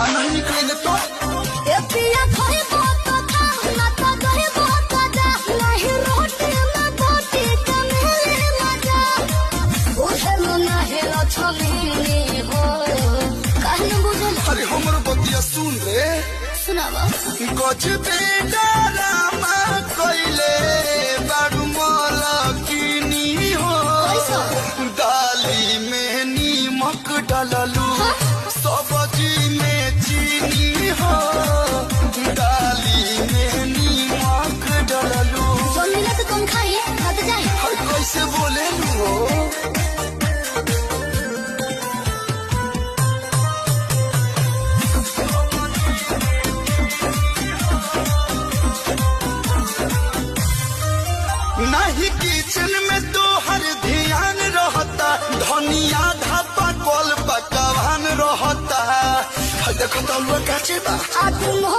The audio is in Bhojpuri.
माना नहीं कइले तो ए पिया खोई बहुत था ना तो दही बहुत जा नहीं रोटी ना बोटी कमेले मजा बुझे ना है लछमी हो काहे न बुझल अरे हमर बतिया सुन रे सुनावा गज बेडारामा कइले बारू मलकिनी हो कैसा दाली में नीमक डाललू सब्जी में चीनी हो दाली में नीमक डाललू जो मिले तो तुम खाइए खाते जाए हर कैसे बोले हो नहीं किचन में तो हर ध्यान रहता धनिया धापा कल पकवान रहता देखो तो लोग कैसे बा आज मोह